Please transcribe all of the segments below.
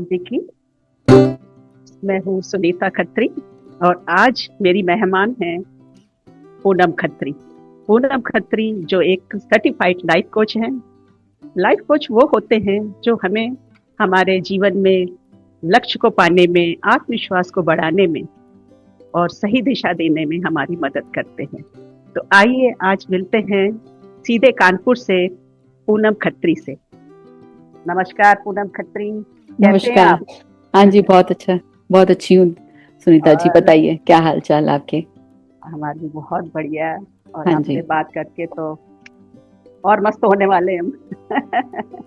जी की। मैं हूँ सुनीता खत्री और आज मेरी मेहमान हैं पूनम खत्री। पूनम खत्री जो एक सर्टिफाइड लाइफ कोच हैं। लाइफ कोच वो होते हैं जो हमें हमारे जीवन में लक्ष्य को पाने में, आत्मविश्वास को बढ़ाने में और सही दिशा देने में हमारी मदद करते हैं। तो आइए आज मिलते हैं सीधे कानपुर से पूनम खत्री से। नमस्कार पूनम खत्री, कैसे हैं नमस्कार। आप? हाँ जी, बहुत अच्छा, बहुत अच्छी हूँ। सुनीता जी और बताइए, क्या हाल चाल आपके? हमारी भी बहुत बढ़िया है और हाँ आपसे जी। बात करके तो और मस्त होने वाले हैं हम।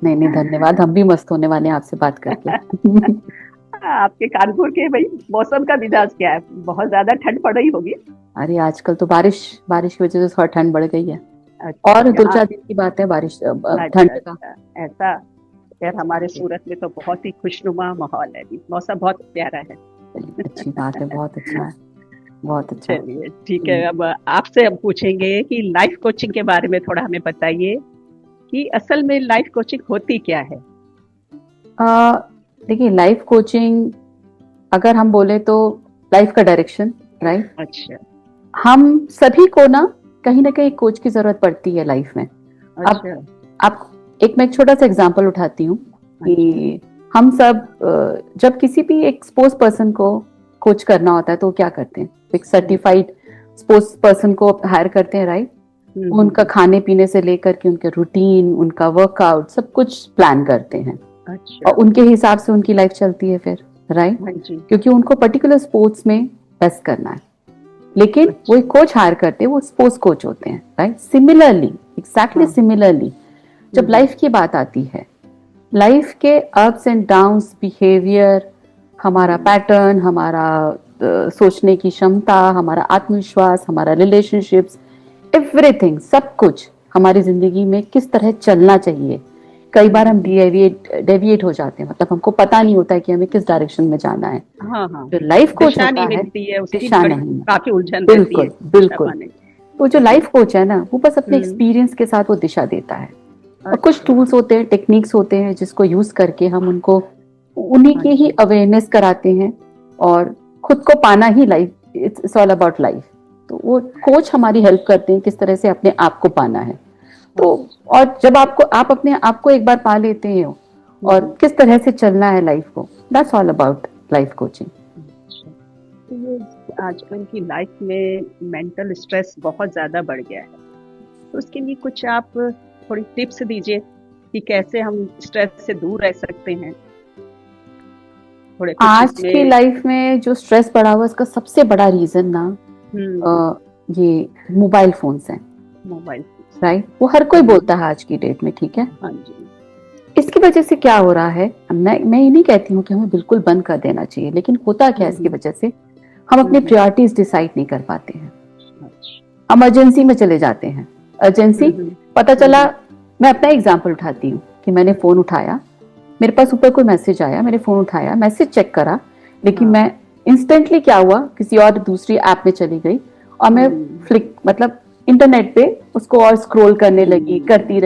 नहीं नहीं, धन्यवाद, हम भी मस्त होने वाले हैं आपसे बात करके। आपके कानपुर के भाई मौसम का मिजाज क्या है? बहुत ज्यादा ठंड पड़ रही होगी। अरे आजकल तो बारिश बारिश की वजह से थोड़ा ठंड बढ़ गई है। अच्छा, और दो यहाँ चार दिन की बात है बारिश अच्छा ठंड का। अच्छा, ऐसा। यार हाँ हमारे जी। सूरत में तो बहुत ही खुशनुमा माहौल है, अभी मौसम बहुत प्यारा है। चलिए, अच्छी बात है, बहुत अच्छा है, बहुत अच्छा। चलिए ठीक है, अब आपसे हम पूछेंगे कि लाइफ कोचिंग के बारे में थोड़ा हमें बताइए कि असल में लाइफ कोचिंग होती क्या है? आ, देखिए, लाइफ कोचिंग अगर हम बोले तो लाइफ का डायरेक्शन, राइट। अच्छा हम सभी को ना कहीं कोच की जरूरत पड़ती है लाइफ में। अब अच्छा आप मैं एक छोटा सा एग्जांपल उठाती हूँ अच्छा। कि हम सब जब किसी भी एक स्पोर्ट्स पर्सन को कोच करना होता है तो वो क्या करते हैं, एक सर्टिफाइड स्पोर्ट्स पर्सन को हायर करते हैं, राइट। उनका हम्म। खाने पीने से लेकर के उनके रूटीन, उनका वर्कआउट, सब कुछ प्लान करते हैं अच्छा। और उनके हिसाब से उनकी लाइफ चलती है फिर, राइट। हाँ जी। क्योंकि उनको पर्टिकुलर स्पोर्ट्स में बेस्ट करना है। लेकिन वो अच्छा। एक कोच हायर करते हैं, वो स्पोर्ट्स कोच होते हैं, राइट। सिमिलरली, एग्जैक्टली हाँ। सिमिलरली, जब हम्म। लाइफ की बात आती है, लाइफ के अप्स एंड डाउन्स, बिहेवियर, हमारा हम्म। पैटर्न, हमारा सोचने की क्षमता, हमारा आत्मविश्वास, हमारा रिलेशनशिप्स, एवरीथिंग, सब कुछ हमारी जिंदगी में किस तरह चलना चाहिए। कई बार हम हम्म। डेविएट हो जाते हैं, मतलब हमको पता नहीं होता है कि हमें किस डायरेक्शन में जाना है। हाँ हाँ। जो लाइफ कोच दिशा होता नहीं है, मिलती है, उसकी दिशा बड़ी नहीं है। काफी उलझन रहती है बिल्कुल दिशा बिल्कुल। पाने तो जो की। जी। लाइफ कोच है ना, वो बस अपने हम्म। एक्सपीरियंस के साथ वो दिशा देता है। और कुछ अच्छा। टूल्स होते हैं, टेक्निक्स होते हैं, जिसको यूज करके हम उनको उन्हीं हाँ की ही जी। अवेयरनेस कराते हैं। और खुद को पाना ही life, it's all about life. तो वो कोच हमारी हेल्प करते हैं किस तरह से अपने आप को पाना है। तो अच्छा। और जब आप अपने आप को एक बार पा लेते हैं और हम्म। किस तरह से चलना है लाइफ को, that's all about life coaching. अच्छा। तो ये आजकल की लाइफ में मेंटल स्ट्रेस बहुत ज्यादा बढ़ गया है, तो उसके लिए कुछ आप थोड़ी टिप्स दीजिए कि कैसे हम स्ट्रेस से दूर रह सकते हैं, थोड़े कुछ आज की इसमें। लाइफ में जो स्ट्रेस बढ़ा हुआ है, उसका सबसे बड़ा रीजन ना हम्म। अ, ये मोबाइल फोन्स हैं, मोबाइल। राइट। वो हर कोई हम्म। बोलता है आज की डेट में, ठीक है। हाँ जी। इसकी वजह से क्या हो रहा है, मैं ये नहीं कहती हूँ कि हमें बिल्कुल बंद कर देना चाहिए, लेकिन होता क्या है इसकी हम्म। वजह से, हम अपने हम्म। प्रायोरिटीज डिसाइड नहीं कर पाते हैं। अच्छा। हम अर्जेंसी में चले जाते हैं। अर्जेंसी, हम्म। पता चला, हम्म। मैं अपना एग्जाम्पल उठाती हूँ कि मैंने फोन उठाया, मेरे पास ऊपर कोई मैसेज आया, मैंने फोन उठाया, मैसेज चेक करा, लेकिन हाँ। मैं इंस्टेंटली क्या हुआ, किसी और दूसरी ऐप में चली गई और मैं हम्म। फ्लिक मतलब इंटरनेट पे उसको और स्क्रॉल करने लगी, हम्म। करती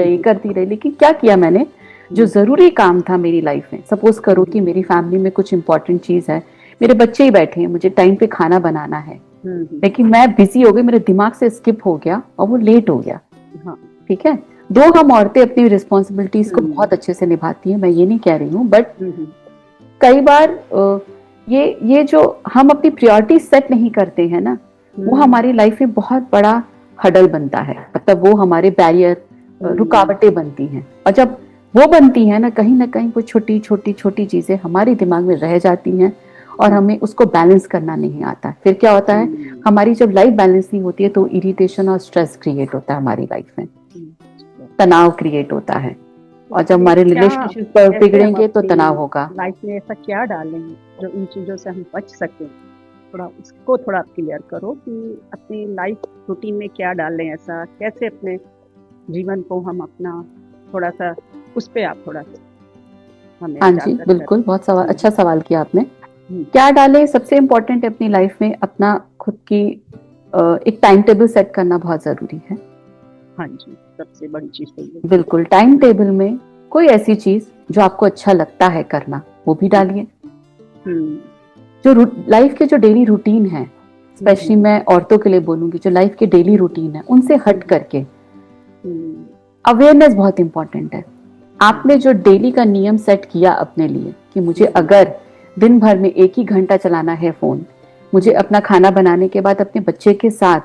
रही। लेकिन क्या किया मैंने, जो हम्म। जरूरी काम था मेरी लाइफ में, सपोज करो कि मेरी फैमिली में कुछ इंपॉर्टेंट चीज है, मेरे बच्चे ही बैठे हैं, मुझे टाइम पे खाना बनाना है, हम्म। लेकिन मैं बिजी हो गई, मेरे दिमाग से स्किप हो गया और वो लेट हो गया। हाँ। ठीक है। दो हम औरतें अपनी रिस्पॉन्सिबिलिटीज को हम्म। बहुत अच्छे से निभाती हैं, मैं ये नहीं कह रही हूँ, बट हम्म। कई बार ये जो हम अपनी प्रायोरिटी सेट नहीं करते हैं ना, वो हम्म। हमारी लाइफ में बहुत बड़ा हडल बनता है, मतलब वो हमारे बैरियर, हम्म। रुकावटें बनती हैं। और जब वो बनती है ना कहीं वो छोटी छोटी छोटी चीजें हमारे दिमाग में रह जाती हैं और हाँ। हमें उसको बैलेंस करना नहीं आता। फिर क्या होता है, हम्म। हमारी जब लाइफ बैलेंस नहीं होती है तो इरिटेशन और स्ट्रेस क्रिएट होता है हमारी लाइफ में, हम्म। तनाव क्रिएट होता है। और जब इसलिए हमारे क्या, रिलेशनशिप कैसे हम बिगड़ेंगे तो अपनी तनाव होगा। लाइफ में ऐसा क्या डालें जो इन चीज़ों से हम बच सकें? थोड़ा उसको थोड़ा आप क्लियर करो कि अपनी लाइफ रूटीन में क्या डालें, ऐसा कैसे अपने जीवन को हम अपना थोड़ा सा उस पे आप थोड़ा सा हमें हाँ जी, जागृत करें। बिल्कुल, बहुत सवाल, हम्म। अच्छा सवाल किया आपने। हम्म। क्या डालें, सबसे इम्पोर्टेंट है अपनी लाइफ में अपना खुद की एक टाइम टेबल सेट करना बहुत जरूरी है। हाँ जी, सबसे बड़ी चीज़ तो ये है। बिल्कुल, टाइम टेबल में कोई ऐसी चीज जो आपको अच्छा लगता है करना, वो भी डालिए। हम्म, जो लाइफ के जो डेली रूटीन है, स्पेशली मैं औरतों के लिए बोलूंगी, जो लाइफ के डेली रूटीन है उनसे हट करके अवेयरनेस बहुत इंपॉर्टेंट है। आपने जो डेली का नियम सेट किया अपने लिए कि मुझे अगर दिन भर में 1 ही घंटा चलाना है फोन, मुझे अपना खाना बनाने के बाद अपने बच्चे के साथ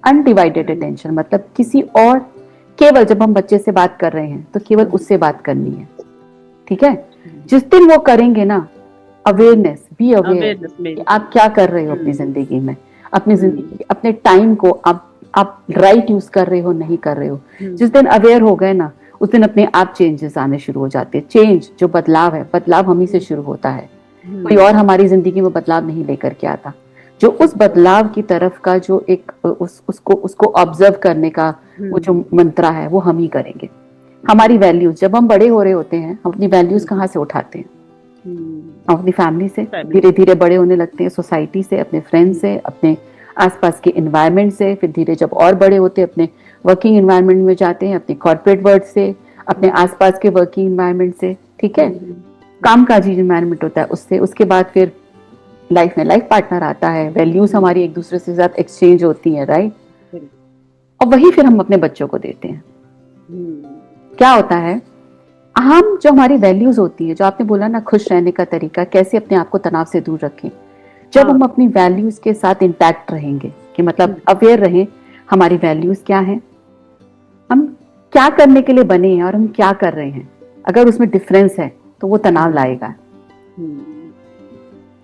अनडिवाइडेड अटेंशन, मतलब किसी और, केवल जब हम बच्चे से बात कर रहे हैं तो केवल उससे बात करनी है, ठीक है। जिस दिन वो करेंगे ना, अवेयरनेस, बी अवेयर आप क्या कर रहे हो अपनी जिंदगी में, अपनी जिंदगी, अपने टाइम को आप राइट यूज कर रहे हो, नहीं कर रहे हो। जिस दिन अवेयर हो गए ना, उस दिन अपने आप चेंजेस आने शुरू हो जाते हैं। चेंज जो बदलाव है, बदलाव हम ही से शुरू होता है, कोई और हमारी जिंदगी में बदलाव नहीं लेकर के आता। जो उस बदलाव की तरफ का जो एक उसको ऑब्जर्व करने का वो जो मंत्रा है, वो हम ही करेंगे। हमारी वैल्यूज, जब हम बड़े हो रहे होते हैं, हम अपनी वैल्यूज कहाँ से उठाते हैं? हम अपनी फैमिली से। धीरे धीरे बड़े होने लगते हैं सोसाइटी से, अपने फ्रेंड से, अपने आसपास के एनवायरनमेंट से। फिर धीरे जब और बड़े होते हैं, अपने वर्किंग एनवायरनमेंट में जाते हैं, अपने कॉर्पोरेट वर्ल्ड से, अपने आसपास के वर्किंग एनवायरनमेंट से, ठीक है, कामकाजी एनवायरनमेंट होता है उससे। उसके बाद फिर लाइफ में लाइफ पार्टनर आता है, वैल्यूज हमारी एक दूसरे के साथ एक्सचेंज होती है, राइट। और वही फिर हम अपने बच्चों को देते हैं। क्या होता है, हम जो हमारी वैल्यूज होती है, जो आपने बोला ना खुश रहने का तरीका, कैसे अपने आप को तनाव से दूर रखें, जब हम अपनी वैल्यूज के साथ इंटैक्ट रहेंगे, कि मतलब अवेयर रहें हमारी वैल्यूज क्या हैं, हम क्या करने के लिए बने हैं और हम क्या कर रहे हैं, अगर उसमें डिफरेंस है तो वो तनाव लाएगा।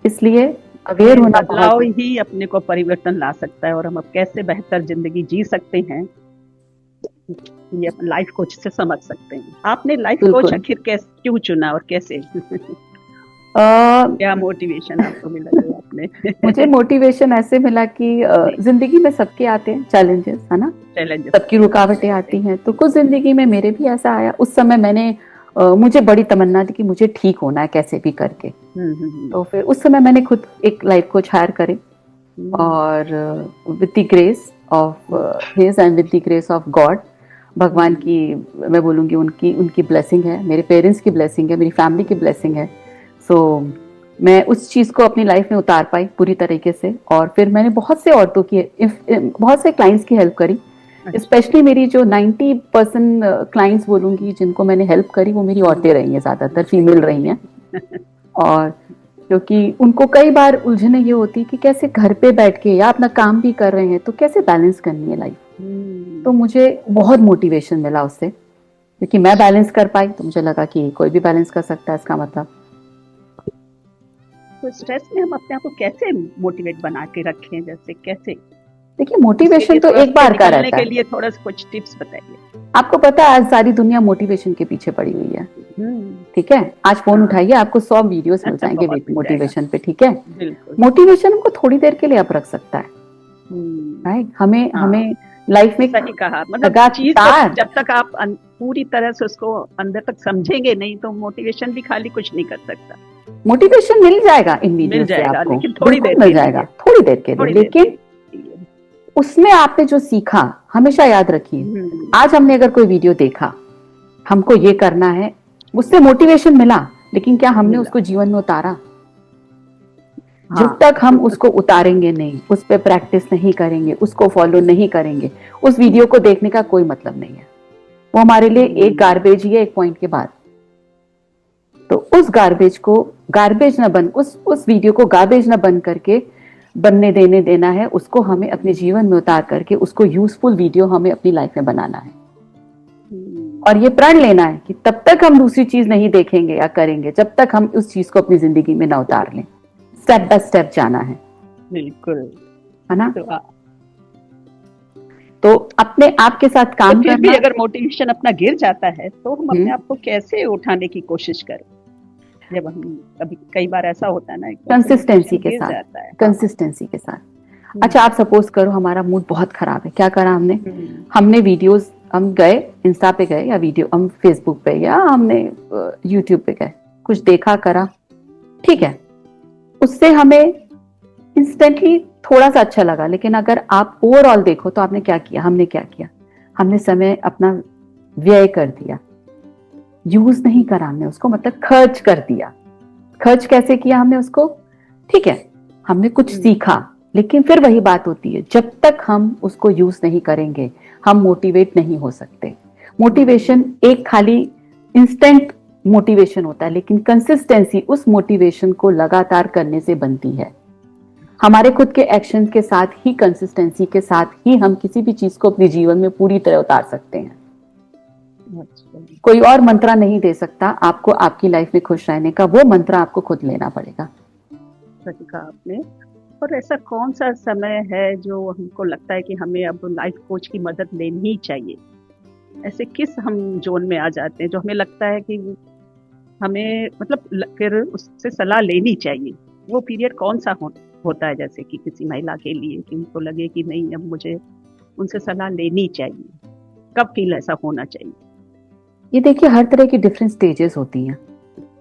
इसलिए अवेयर होना, बदलाव ही अपने को परिवर्तन ला सकता है और हम अब कैसे बेहतर जिंदगी जी सकते हैं, ये लाइफ कोच से समझ सकते हैं। आपने लाइफ कोच आखिर क्यों चुना और कैसे? क्या मोटिवेशन आपको मिला आपने? मुझे मोटिवेशन ऐसे मिला कि जिंदगी में सबके आते हैं चैलेंजेस, है ना, सबकी रुकावटें आती हैं। तो कुछ जिंदगी में मेरे भी ऐसा आया। उस समय मैंने मुझे बड़ी तमन्ना थी कि मुझे ठीक होना है कैसे भी करके। तो फिर उस समय मैंने खुद एक लाइफ कोच हायर करे, और with the grace of his and with the grace of God, भगवान की मैं बोलूँगी, उनकी ब्लेसिंग है, मेरे पेरेंट्स की ब्लेसिंग है, मेरी फैमिली की ब्लेसिंग है। सो मैं उस चीज़ को अपनी लाइफ में उतार पाई पूरी तरीके से। और फिर मैंने बहुत से औरतों की, बहुत से क्लाइंट्स की हेल्प करी। स्पेशली मेरी जो 90% क्लाइंट्स बोलूँगी जिनको मैंने हेल्प करी, वो मेरी औरतें रही हैं, ज़्यादातर फीमेल रही हैं। और क्योंकि उनको कई बार उलझने ये होती कि कैसे घर पे बैठ के या अपना काम भी कर रहे हैं तो कैसे बैलेंस करनी है लाइफ। तो मुझे बहुत मोटिवेशन मिला उससे, क्योंकि मैं बैलेंस कर पाई तो मुझे लगा कि कोई भी बैलेंस कर सकता है। इसका मतलब तो स्ट्रेस में हम अपने आप को कैसे मोटिवेट बना के रखें, जैसे कैसे? देखिए, मोटिवेशन तो एक बार का रहता है। के लिए थोड़ा कुछ टिप्स बताइए। आपको पता है आज सारी दुनिया मोटिवेशन के पीछे पड़ी हुई है, ठीक है। आज फोन उठाइए, आपको 100 वीडियोस मिल जाएंगे मोटिवेशन पे, ठीक है। मोटिवेशन हमको थोड़ी देर के लिए आप रख सकता है, राइट। हमें लाइफ में, सही कहा, मतलब चीज जब तक आप पूरी तरह से उसको अंदर तक समझेंगे नहीं तो मोटिवेशन भी खाली कुछ नहीं कर सकता। मोटिवेशन मिल जाएगा इन वीडियो से आपको, लेकिन थोड़ी देर मिल जाएगा, थोड़ी देर के लिए। लेकिन उसमें आपने जो सीखा हमेशा याद रखिए। आज हमने अगर कोई वीडियो देखा, हमको ये करना है, उससे मोटिवेशन मिला, लेकिन क्या हमने उसको जीवन में उतारा? जब तक हम उसको उतारेंगे नहीं, उस पर प्रैक्टिस नहीं करेंगे, उसको फॉलो नहीं करेंगे, उस वीडियो को देखने का कोई मतलब नहीं है। वो हमारे लिए एक गार्बेज ही है एक पॉइंट के बाद। तो उस गार्बेज को गार्बेज ना बन, उस वीडियो को गार्बेज ना बन करके बनने देना है। उसको हमें अपने जीवन में उतार करके उसको यूजफुल वीडियो हमें अपनी लाइफ में बनाना है। और ये प्रण लेना है कि तब तक हम दूसरी चीज नहीं देखेंगे या करेंगे जब तक हम उस चीज को अपनी जिंदगी में ना उतार लें। स्टेप बाय स्टेप जाना है, बिल्कुल, है ना। तो अपने आप के साथ काम करना। भी अगर मोटिवेशन अपना गिर जाता है तो हम अपने आप को कैसे उठाने की कोशिश करें? जब हम कई बार ऐसा होता है ना, कंसिस्टेंसी के साथ, कंसिस्टेंसी के साथ। अच्छा, आप सपोज करो हमारा मूड बहुत खराब है, क्या करा हमने वीडियोस, हम गए इंस्टा पे गए या वीडियो, हम फेसबुक पे या हमने यूट्यूब पे गए, कुछ देखा करा, ठीक है, उससे हमें इंस्टेंटली थोड़ा सा अच्छा लगा। लेकिन अगर आप ओवरऑल देखो तो आपने क्या किया, हमने क्या किया, हमने समय अपना व्यय कर दिया, यूज नहीं करा हमने उसको, मतलब खर्च कर दिया। खर्च कैसे किया हमने उसको, ठीक है, हमने कुछ सीखा, लेकिन फिर वही बात होती है, जब तक हम उसको यूज नहीं करेंगे हम मोटिवेट नहीं हो सकते। मोटिवेशन एक खाली इंस्टेंट मोटिवेशन होता है, लेकिन कंसिस्टेंसी उस मोटिवेशन को लगातार करने से बनती है। हमारे खुद के एक्शन के साथ ही, कंसिस्टेंसी के साथ ही हम किसी भी चीज को अपने जीवन में पूरी तरह उतार सकते हैं। कोई और मंत्रा नहीं दे सकता आपको आपकी लाइफ में खुश रहने का, वो मंत्रा आपको खुद लेना पड़ेगा। सही कहा आपने। और ऐसा कौन सा समय है जो हमको लगता है कि हमें अब लाइफ कोच की मदद लेनी ही चाहिए? ऐसे किस हम जोन में आ जाते हैं जो हमें लगता है कि हमें मतलब फिर उससे सलाह लेनी चाहिए? वो पीरियड कौन सा होता है जैसे कि किसी महिला के लिए कि उनको लगे कि नहीं अब मुझे उनसे सलाह लेनी चाहिए, कब फील ऐसा होना चाहिए? ये देखिए हर तरह की डिफरेंट स्टेजेस होती हैं।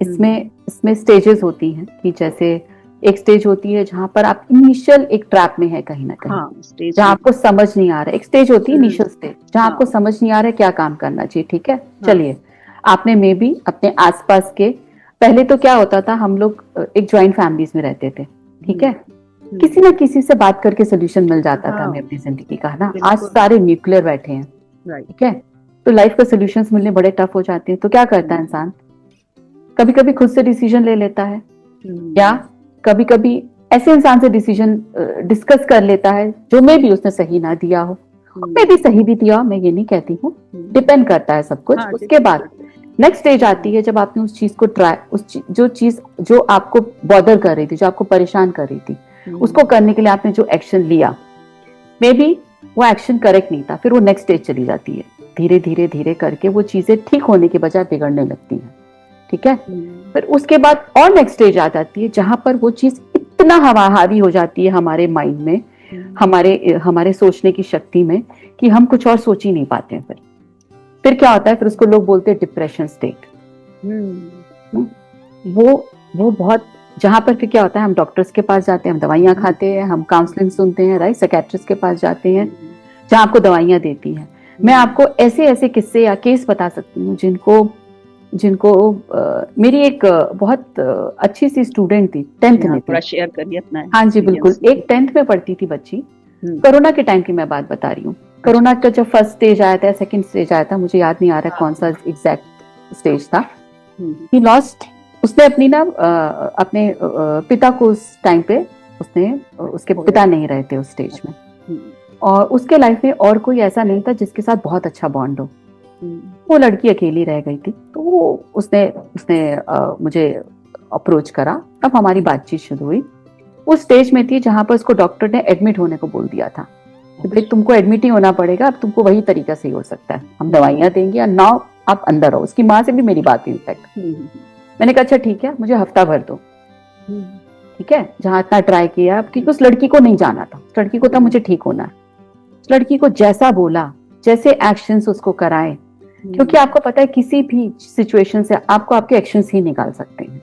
इसमें स्टेजेस होती हैं कि जैसे एक स्टेज होती है जहां पर आप इनिशियल एक ट्रैप में है कहीं ना कहीं, हाँ, जहां आपको समझ नहीं आ रहा है। एक स्टेज होती है इनिशियल स्टेज जहां आपको समझ नहीं आ रहा है क्या काम करना चाहिए, ठीक है। चलिए, आपने मे बी अपने आसपास के, पहले तो क्या होता था, हम लोग एक ज्वाइंट फैमिलीज में रहते थे, ठीक है, किसी ना किसी से बात करके सोल्यूशन मिल जाता था हमें अपनी जिंदगी का, ना। आज सारे न्यूक्लियर बैठे हैं, ठीक है, तो लाइफ का सोल्यूशंस मिलने बड़े टफ हो जाते हैं। तो क्या करता है इंसान, कभी कभी खुद से डिसीजन ले लेता है, या कभी कभी ऐसे इंसान से डिसीजन डिस्कस कर लेता है जो मे भी उसने सही ना दिया हो, मे भी सही भी दिया हो, मैं ये नहीं कहती हूँ, डिपेंड करता है सब कुछ। उसके बाद नेक्स्ट स्टेज आती है जब आपने उस चीज को जो चीज जो आपको बॉदर कर रही थी, जो आपको परेशान कर रही थी, उसको करने के लिए आपने जो एक्शन लिया, मे बी वो एक्शन करेक्ट नहीं था, फिर वो नेक्स्ट स्टेज चली जाती है। धीरे धीरे धीरे करके वो चीजें ठीक होने के बजाय बिगड़ने लगती हैं, ठीक है। फिर उसके बाद और नेक्स्ट स्टेज आ जाती है जहां पर वो चीज इतना हावी हो जाती है हमारे माइंड में, हमारे सोचने की शक्ति में, कि हम कुछ और सोच ही नहीं पाते हैं। फिर क्या होता है, फिर उसको लोग बोलते हैं डिप्रेशन स्टेट। वो बहुत, जहां पर फिर क्या होता है, हम डॉक्टर्स के पास जाते हैं, हम दवाइयां खाते हैं, हम काउंसलिंग सुनते हैं, राइट, साइकियाट्रिस्ट के पास जाते हैं जहां आपको दवाइयां देती हैं। मैं आपको ऐसे ऐसे किस्से या केस बता सकती हूँ जिनको मेरी एक बहुत अच्छी सी स्टूडेंट थी, 10th में थी। शेयर करिए अपना। हाँ जी बिल्कुल। एक 10th में पढ़ती थी बच्ची, कोरोना के टाइम की मैं बात बता रही हूँ। कोरोना का जब फर्स्ट स्टेज आया था, सेकंड स्टेज आया था, मुझे याद नहीं आ रहा कौन सा एग्जैक्ट स्टेज था। ही लॉस्ट, उसने अपने पिता को उस टाइम पे, उसके पिता नहीं रहे थे उस स्टेज में, और उसके लाइफ में और कोई ऐसा नहीं था जिसके साथ बहुत अच्छा बॉन्ड हो। वो लड़की अकेली रह गई थी, तो उसने मुझे अप्रोच करा, अब हमारी बातचीत शुरू हुई। उस स्टेज में थी जहां पर उसको डॉक्टर ने एडमिट होने को बोल दिया था कि भाई तुमको एडमिट ही होना पड़ेगा, अब तुमको वही तरीका सही हो सकता है, हम दवाइयां देंगे या ना, आप अंदर रहो। उसकी माँ से भी मेरी बात हुई इनफैक्ट। मैंने कहा अच्छा ठीक है, मुझे हफ्ता भर दो, ठीक है, जहां इतना ट्राई किया, क्योंकि उस लड़की को नहीं जाना था, उस लड़की को था मुझे ठीक होना है। उस लड़की को जैसा बोला, जैसे एक्शंस उसको कराए, क्योंकि आपको पता है किसी भी सिचुएशन से आपको आपके एक्शंस ही निकाल सकते हैं।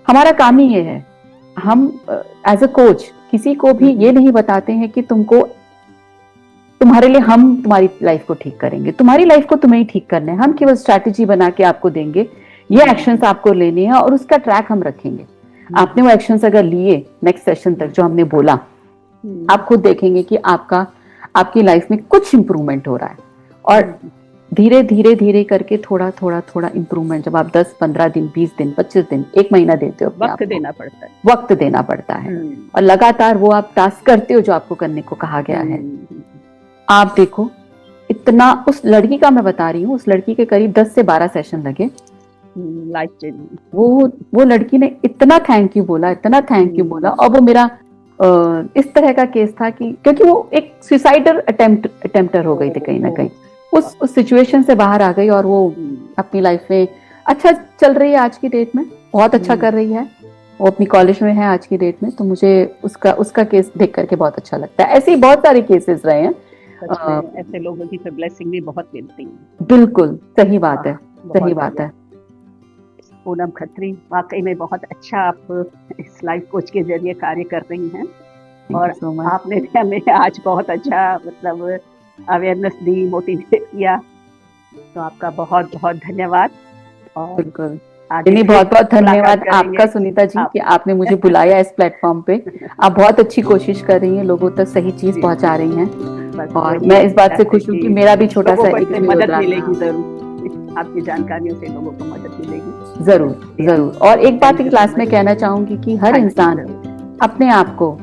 हमारा काम ही ये है, हम एज अ कोच किसी को भी ये नहीं बताते हैं कि तुम्हारे लिए हम तुम्हारी लाइफ को ठीक करेंगे, तुम्हारी लाइफ को तुम्हें ही ठीक करना है। हम केवल स्ट्रैटेजी बना के आपको देंगे, ये एक्शंस आपको लेने हैं और उसका ट्रैक हम रखेंगे। आपने वो एक्शंस अगर लिए नेक्स्ट सेशन तक जो हमने बोला, आप खुद देखेंगे कि आपकी लाइफ में कुछ इंप्रूवमेंट हो रहा है। और धीरे धीरे धीरे करके थोड़ा थोड़ा इंप्रूवमेंट, जब आप 10-15 दिन, 20 दिन, 25 दिन, 1 महीना देते हो, वक्त देना पड़ता है और लगातार वो आप टास्क करते हो जो आपको करने को कहा गया है। आप देखो इतना, उस लड़की का मैं बता रही हूँ, उस लड़की के करीब 10 से 12 सेशन लगे लाइफ चेंजिंग। वो लड़की ने इतना थैंक यू बोला, इतना थैंक यू बोला। और वो मेरा इस तरह का केस था कि क्योंकि वो एक सुसाइडल अटेम्प्टर हो गई थी कहीं ना कहीं, उस सिचुएशन से बाहर आ गई और वो अपनी लाइफ में अच्छा चल रही है आज की डेट में, बहुत अच्छा कर रही है। वो अपनी कॉलेज में है आज की डेट में, तो मुझे उसका केस देख करके बहुत अच्छा लगता है। ऐसे ही बहुत सारे केसेस रहे हैं। ऐसे लोगों की ब्लेसिंग भी बहुत मिलती है। बिल्कुल सही बात है, सही बात है। पूनम खत्री, वाकई में बहुत अच्छा आप इस लाइफ कोच के जरिए कार्य कर रही हैं और आपने हमें आज बहुत अच्छा मतलब अवेयरनेस दी, मोटिवेट किया, तो आपका बहुत बहुत धन्यवाद। और बिल्कुल आगे नहीं, भी बहुत बहुत धन्यवाद मुलाकात करेंगे। आपका सुनीता जी आप कि आपने मुझे बुलाया इस प्लेटफॉर्म पे। आप बहुत अच्छी कोशिश कर रही हैं, लोगों तक सही चीज जी, पहुंचा रही हैं, बस और वही मैं इस बात आशा से है खुश हूँ कि कि मेरा भी छोटा लोगों सा को एक इससे इसमें मदद योगदान मिलेगी रहा। जरूर, आपकी जानकारियों से लोगों को मदद मिलेगी। जरूर जी, जरूर। और एक बात थैंक इस यू सो क्लास में मच। कहना चाहूंगी कि हर हाँ जी, इंसान जरूर। अपने आप को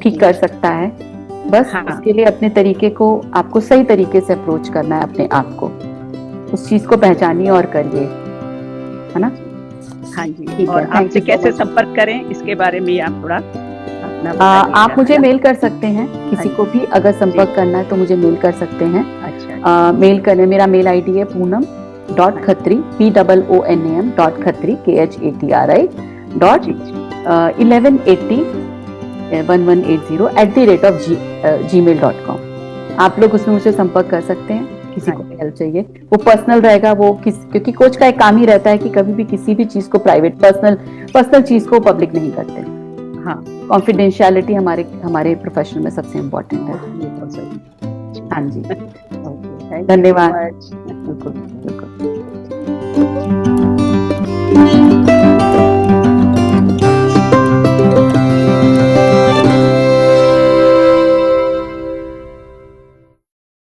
ठीक जी, कर सकता है, बस हाँ उसके लिए अपने तरीके को आपको सही तरीके से अप्रोच करना है, अपने आप को उस चीज को पहचानिए और करिए, है ना? हाँ जी। ठीक है, और थैंक आपसे यू सो कैसे मच। संपर्क करें इसके बारे में आप थोड़ा अपना बताइएगा, आप मुझे है ना? मेल कर सकते हैं, हाँ किसी को जी, भी अगर जी, संपर्क करना है तो मुझे मेल कर सकते हैं। अच्छा, अच्छा। मेल करने, मेरा मेल आईडी है Poonam dot Khatri POONAM.Khatri KHATRI dot जी, जी, 1180 1180@gmail.com। आप लोग उसमें मुझे संपर्क कर सकते हैं, किसी हाँ को भी जी, हेल्प चाहिए वो पर्सनल रहेगा, वो क्योंकि कोच का एक काम ही रहता है कि कभी भी किसी भी चीज को प्राइवेट पर्सनल चीज को पब्लिक नहीं करते। हाँ, कॉन्फिडेंशियलिटी हमारे हमारे प्रोफेशन में सबसे इम्पोर्टेंट है। ये बहुत सही। हाँ जी, ओके, थैंक यू सो धन्यवाद। मच।